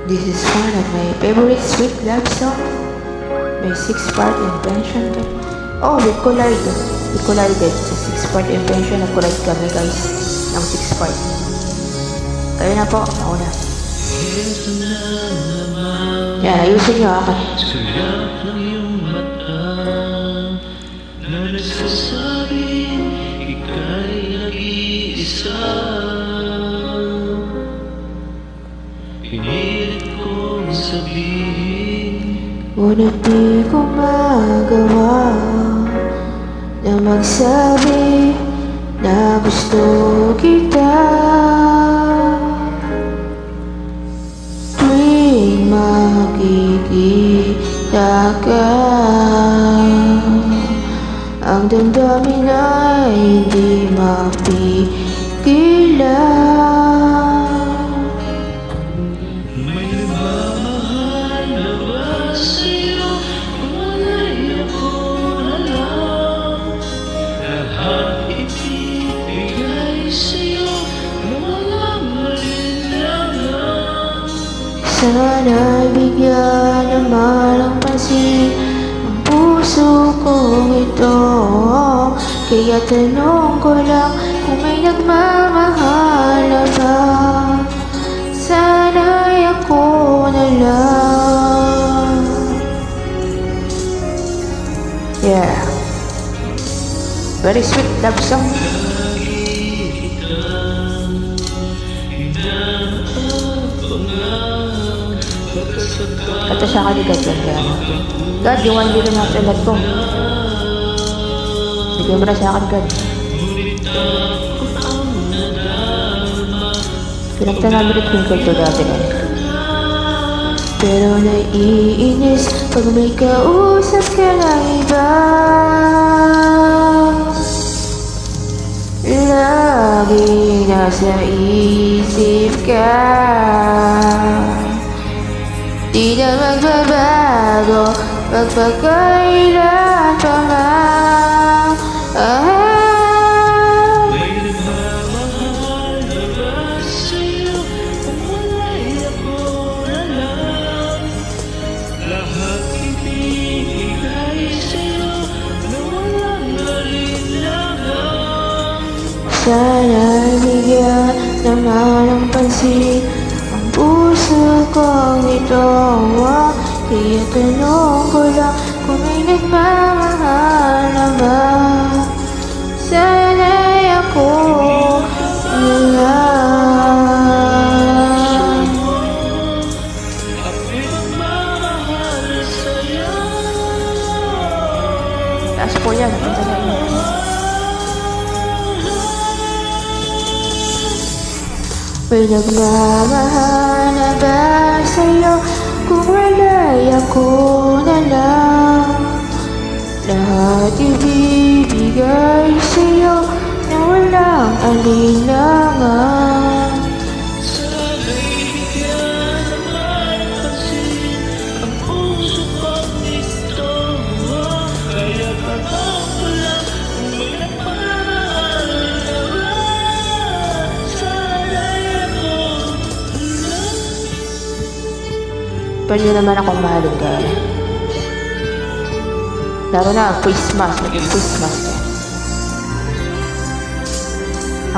This is one of my favorite sweet love song by Six-Part Invention. Oh, with collide. With collided. Sa Six-Part Invention, nag-collide kami guys ng Six-Part. Kayo na po, ako na. Yan, ayusin nyo ako. Sulap ng iyong mata na nagsasabing ika'y nag-iisa. Pinilit kong sabihin, ngunit di ko magawa na magsabi na gusto kita. Tuwing makikita ka, ang damdamin ay hindi mapigilan. may nagmamahal na ba sa'yo? Walay ako na lang. Lahat ibibigay sa'yo na walang malinlangan. Sana bigyan naman ng pansin ang puso kong ito. Kaya tanong ko lang kung may nagmamahal na ba. Sana'y ako na lang. Yeah. Very sweet love song. Kata siya ka ni God yan kaya natin. God, yung 1 billion na talad ko. Bigyan mo na sa akin, God. Pinagta namin rin twinkle to dati eh. Pero naiinis pag may kausap ka ng iba. Lagi nasa isip ka. Di na magbabago magpagkailan pa man. May nagmamahal na ba sa'yo? Kung walay ako na lang. Lahat ibibigay sa'yo na walang malinlangan. Sana bigyan naman ng pansin ang puso kong ito. Kaya tanong ko lang kung may nagmamahal na ba. Sana'y ako na lang. At may nagmamahal sa'yo. Taas po yan, napunta sa inyo. May nagmamahal na ba sa'yo? Kung walay ako na lang. Lahat ibibigay sa'yo na walang alinlangan. Sana'y bigyan naman ng pansin ang puso kong ito. Kaya tanong ko lang kung may nagmamahal na ba. Sana'y ako lang. Pwede naman akong mahalin ka. Laro na, Christmas. Naging Christmas ka.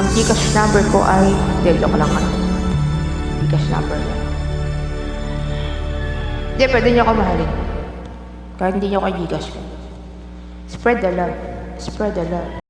Ang Gcash number ko ay... Dito ko lang ano. Gcash number. Hindi, pwede niyo ako mahalin. Kahit hindi niyo ako Gcash ko. Spread the love. Spread the love.